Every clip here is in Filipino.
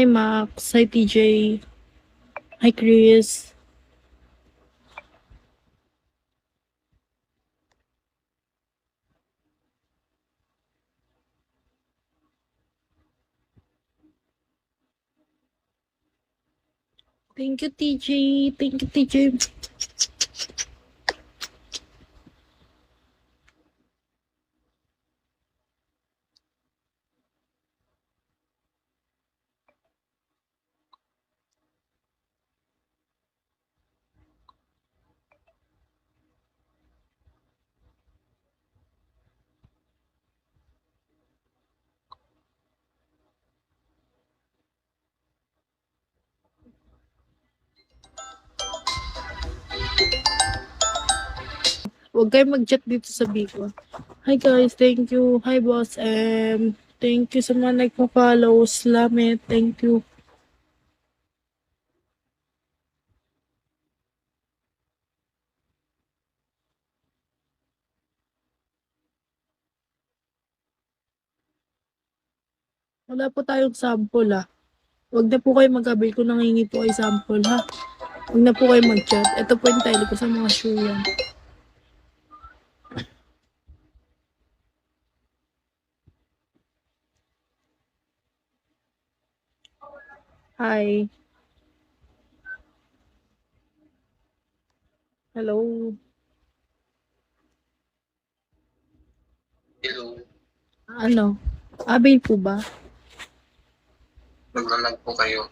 Max. Hi, TJ. Hi, Chris. Thank you, TJ. Thank you, TJ. Huwag kayong mag-chat dito sa Bigo. Hi, guys. Thank you. Hi, Boss M. Thank you sa mga nagpa-follow. Salamat. Thank you. Wala po tayong sample, ha. Huwag na po kayo mag-avail kung nangingi po kayo sample, ha. Huwag na po kayo mag-chat. Ito po yung tile ko sa mga shoe yan. Hi. Hello. Hello. Ano? Avail po ba? Maglalag po kayo.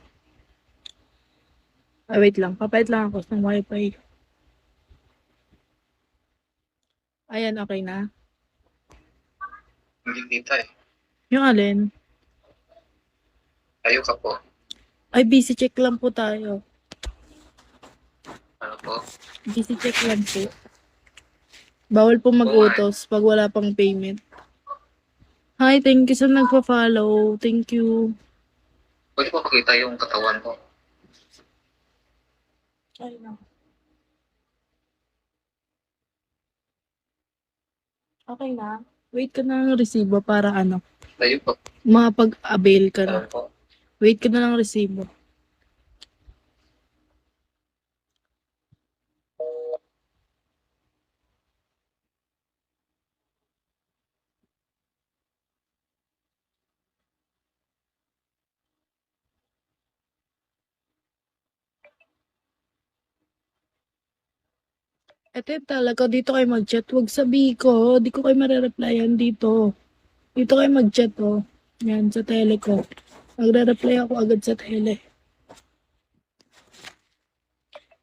Ah, wait lang. Papayat lang ako ng wifi. Ayan, okay na. Hindi kita eh. Yung alin? Kayo ka po. Ay, busy check lang po tayo. Ano po? Busy check lang po. Bawal po mag-utos pag wala pang payment. Hi, thank you sa nagpa-follow. Thank you. Pwede ko makita yung katawan ko. Ay, no. Okay na. Wait ka na ng resibo para ano, Kayo po. makapag-avail ka na. Ano po? Wait ka na ng resibo. Ito yung talaga, dito kayo mag-chat. Huwag sabihin ko, di ko kayo marereplyan dito. Dito kayo mag-chat, oh. Yan, sa tele ko. Magre-reply ako agad sa tele.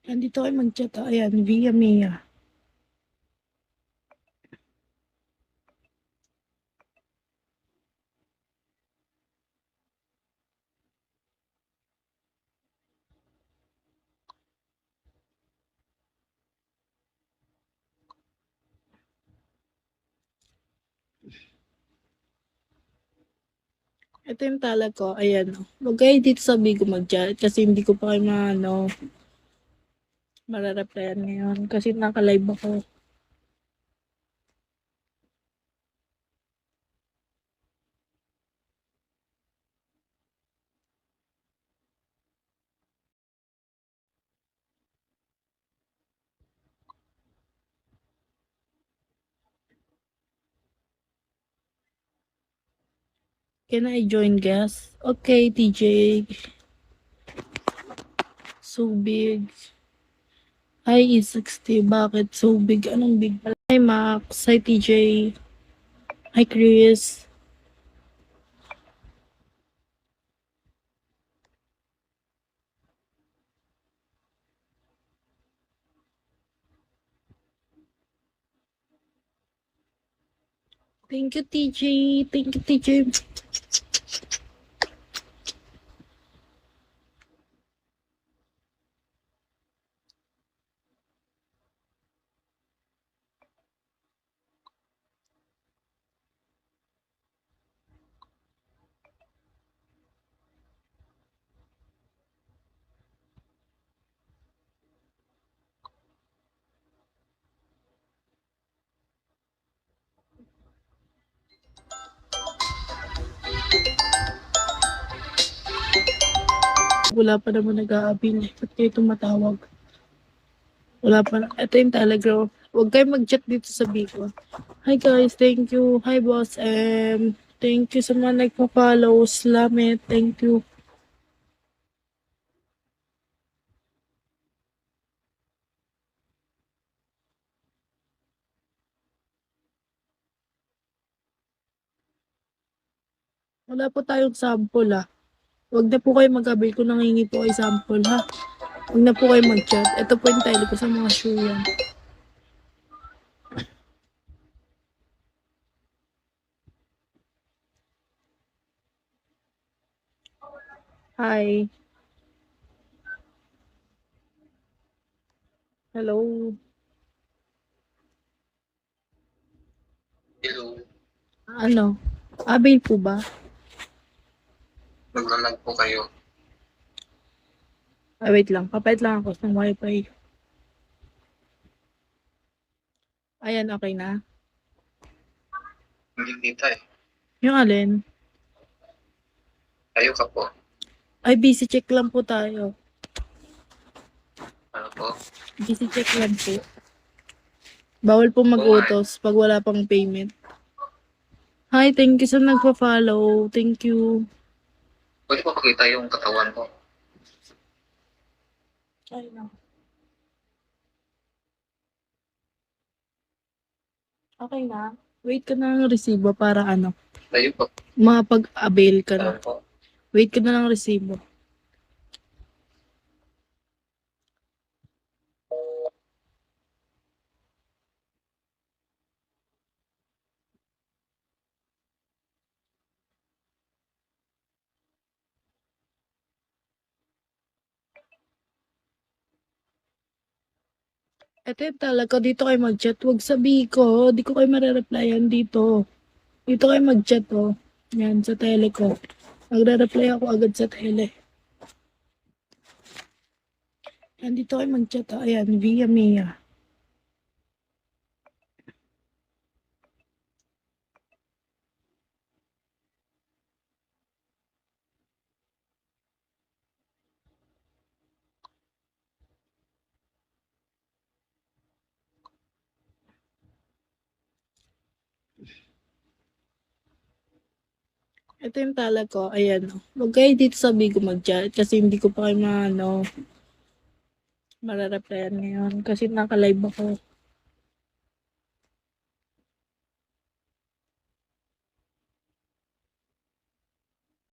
Yan, dito kayo mag-chat, oh. Ayan, via Mia. Ito yung tala ko. Ayan, oh. Huwag kayo dito sa Bigo mag-chat kasi hindi ko pa kayo marereplyan ngayon kasi naka-live ako. Can I join guest? Okay, TJ. So big. Hi, E60. Bakit so big? Anong big? Hi, Max. Hi, TJ. Hi, Chris. Thank you, TJ. Thank you, TJ. Wala pa naman nag-aabil eh. Ba't kayo tumatawag? Wala pa. Ito yung Telegram. Huwag kayo mag-chat dito sa Bigo. Hi guys, thank you. Hi boss thank you sa mga nagpa-follow. Salamat, thank you. Wala po tayong sample ha. Huwag na po kayo mag-abil kung nangingi po kayo sample ha. Huwag na po kayo mag-chat. Ito po yung tele ko sa mga shoe yan. Hi. Hello. Hello. Ano? Abil po ba? Naglalag po kayo. Wait lang. Papait lang ako ng wifi. Ayan, okay na. Hindi kita eh. Yung alin? Kayo ka po. Ay, busy check lang po tayo. Ano po? Busy check lang po. Bawal po mag-utos pag wala pang payment. Hi, thank you sa nagpa-follow. Thank you. Pwede po makita yung katawan ko. Ay, no. Okay na. Wait ka na ng resibo para ano, Kayo po. mapag-avail ka na. Ano po? Wait ka na ng resibo. Ito yung talaga, dito kayo mag-chat. Huwag sabihin ko, di ko kayo marereplyan dito. Dito kayo mag-chat, oh. Yan, sa tele ko. Magre-reply ako agad sa tele. Yan, dito kayo mag-chat, oh. Ayan, via Mia. Ito yung tala ko. Ayan, oh. Huwag kayo dito sa Bigo mag-chat kasi hindi ko pa kayo marare-replyan ngayon kasi naka-live ako.